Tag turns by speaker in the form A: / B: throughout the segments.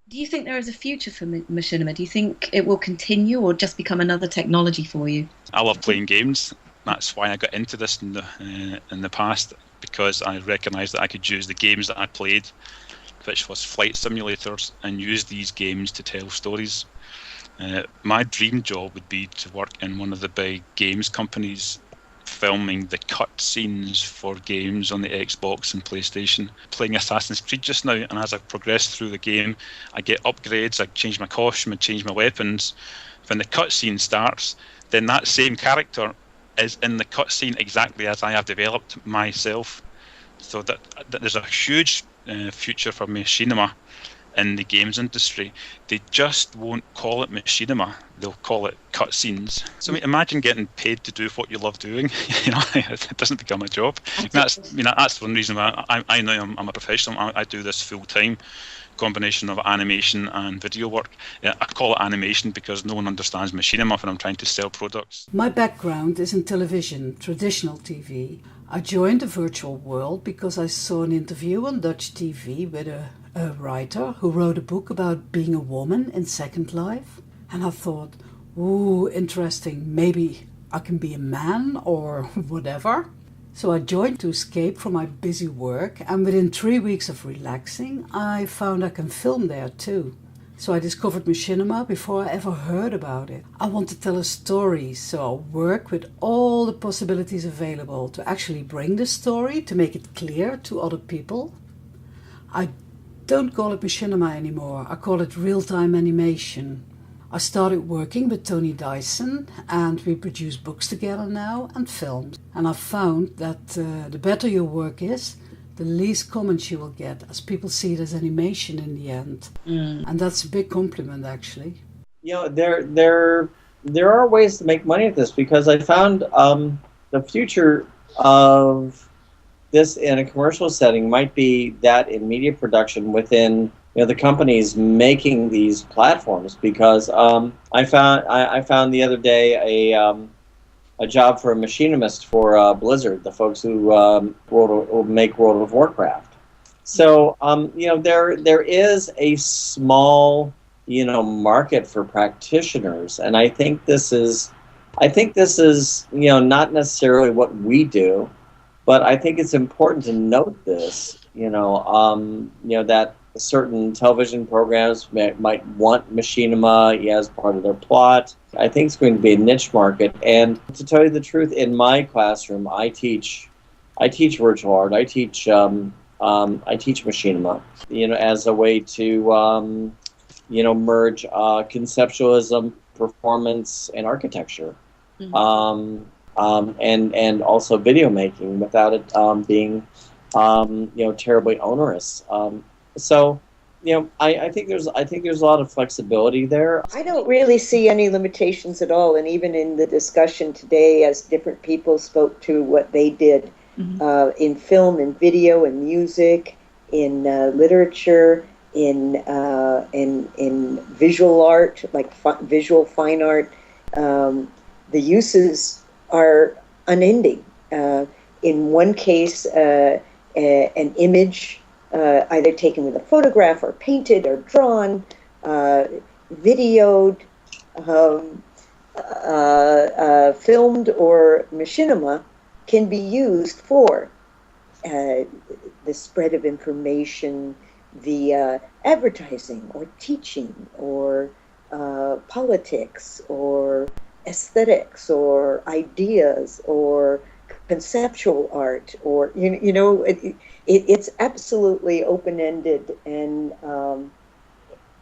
A: Do you think there is a future for machinima? Do you think it will continue or just become another technology for you?
B: I love playing games. That's why I got into this in the past, because I recognised that I could use the games that I played, which was flight simulators, and use these games to tell stories. My dream job would be to work in one of the big games companies filming the cutscenes for games on the Xbox and PlayStation. Playing Assassin's Creed just now, and as I progress through the game, I get upgrades, I change my costume, I change my weapons. When the cutscene starts, then that same character is in the cutscene exactly as I have developed myself. So that there's a huge future for machinima in the games industry. They just won't call it machinima, they'll call it cutscenes. So I mean, imagine getting paid to do what you love doing. It doesn't become a job. That's one reason why I know I'm a professional. I do this full time, combination of animation and video work. I call it animation because no one understands machinima when I'm trying to sell products.
C: My background is in television, traditional TV. I joined the virtual world because I saw an interview on Dutch TV with a writer who wrote a book about being a woman in Second Life. And I thought, ooh, interesting, maybe I can be a man or whatever. So I joined to escape from my busy work, and within 3 weeks of relaxing, I found I can film there too. So I discovered machinima before I ever heard about it. I want to tell a story, so I work with all the possibilities available to actually bring the story, to make it clear to other people. I don't call it machinima anymore, I call it real-time animation. I started working with Tony Dyson, and we produce books together now and films. And I've found that the better your work is, the least comments you will get, as people see it as animation in the end. And that's a big compliment, actually.
D: There are ways to make money at this, because I found the future of this in a commercial setting might be that in media production within the companies making these platforms, because I found the other day a job for a machinist for Blizzard, the folks who make World of Warcraft. So there is a small market for practitioners, and I think this is not necessarily what we do, but I think it's important to note this, that certain television programs might want machinima as part of their plot. I think it's going to be a niche market. And to tell you the truth, in my classroom, I teach virtual art. I teach machinima, as a way to merge conceptualism, performance, and architecture. And also video making without it being terribly onerous. So I think there's a lot of flexibility there.
E: I don't really see any limitations at all, and even in the discussion today, as different people spoke to what they did in film and video and music, in literature, in visual art, like visual fine art, the uses are unending. In one case, an image either taken with a photograph or painted or drawn, videoed, filmed, or machinima can be used for the spread of information via advertising or teaching or politics or aesthetics or ideas or conceptual art, or it's absolutely open-ended, and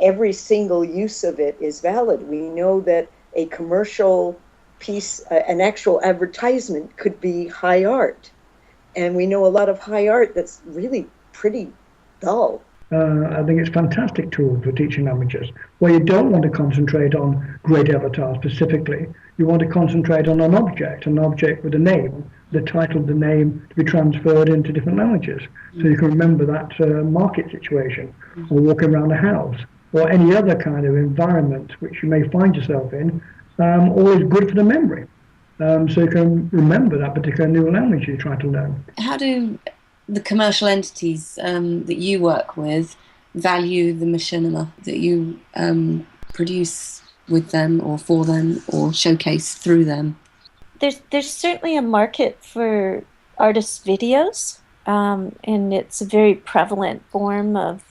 E: every single use of it is valid. We know that a commercial piece, an actual advertisement, could be high art, and we know a lot of high art that's really pretty dull.
F: I think it's a fantastic tool for teaching languages, where you don't want to concentrate on great avatars specifically. You want to concentrate on an object with a name, the title of the name to be transferred into different languages. So you can remember that market situation, or walking around a house, or any other kind of environment which you may find yourself in, always good for the memory. So you can remember that particular new language you're trying to learn.
A: How do the commercial entities that you work with value the machinima that you produce with them or for them or showcase through them?
G: There's certainly a market for artist videos, and it's a very prevalent form of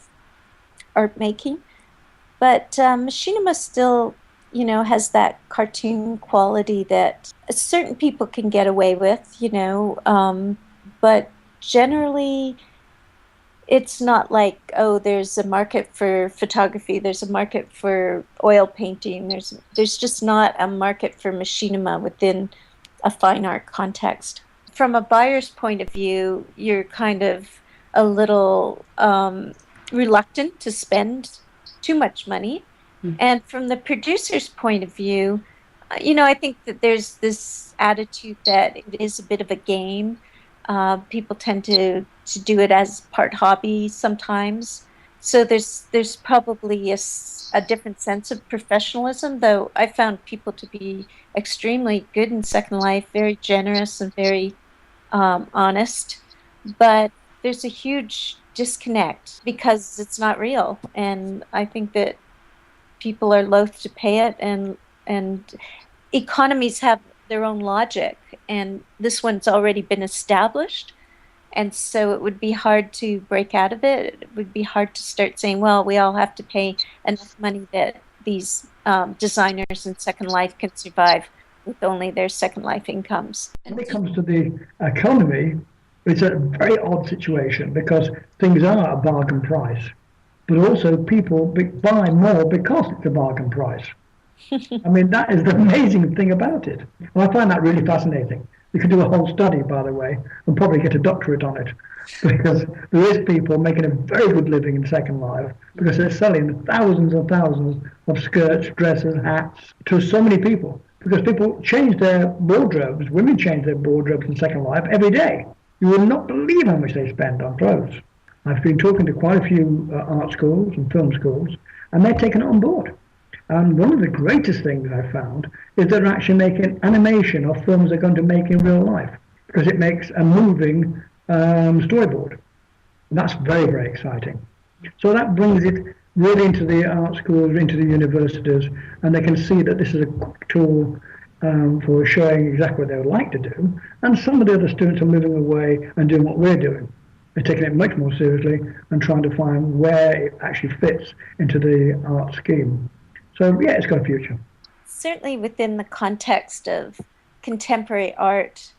G: art making. But machinima still, has that cartoon quality that certain people can get away with, but generally it's not like, oh, there's a market for photography, there's a market for oil painting, there's just not a market for machinima within a fine art context. From a buyer's point of view, you're kind of a little reluctant to spend too much money. And from the producer's point of view, I think that there's this attitude that it is a bit of a game. People tend to do it as part hobby sometimes. So there's probably a different sense of professionalism, though I found people to be extremely good in Second Life, very generous and very honest. But there's a huge disconnect because it's not real. And I think that people are loath to pay it, and economies have their own logic, and this one's already been established, and so it would be hard to break out of it. It would be hard to start saying, well, we all have to pay enough money that these designers in Second Life can survive with only their Second Life incomes.
F: When it comes to the economy, it's a very odd situation because things are a bargain price. But also people buy more because it's a bargain price. I mean, that is the amazing thing about it. And I find that really fascinating. We could do a whole study, by the way, and probably get a doctorate on it, because there is people making a very good living in Second Life because they're selling thousands and thousands of skirts, dresses, hats to so many people. Because people change their wardrobes, women change their wardrobes in Second Life every day. You will not believe how much they spend on clothes. I've been talking to quite a few art schools and film schools, and they've taken it on board. And one of the greatest things I've found is they're actually making animation of films they're going to make in real life, because it makes a moving storyboard. And that's very, very exciting. So that brings it really into the art schools, into the universities, and they can see that this is a quick tool for showing exactly what they would like to do. And some of the other students are moving away and doing what we're doing. They're taking it much more seriously and trying to find where it actually fits into the art scheme. So, yeah, it's got a future.
G: Certainly within the context of contemporary art,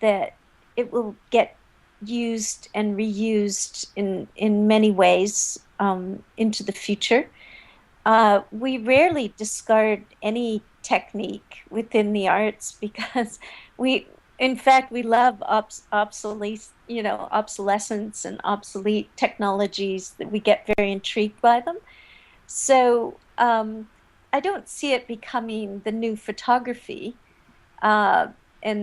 G: that it will get used and reused in many ways into the future. We rarely discard any technique within the arts because in fact, we love obsolescence and obsolete technologies, that we get very intrigued by them. So I don't see it becoming the new photography, and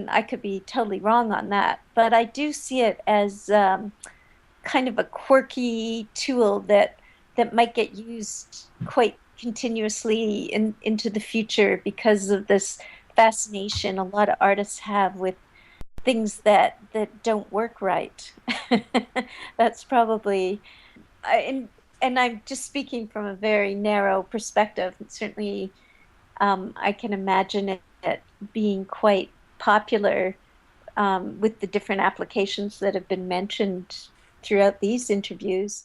G: I could be totally wrong on that, but I do see it as kind of a quirky tool that might get used quite continuously into the future because of this fascination a lot of artists have with things that don't work right. That's probably, and I'm just speaking from a very narrow perspective. Certainly, I can imagine it being quite popular with the different applications that have been mentioned throughout these interviews.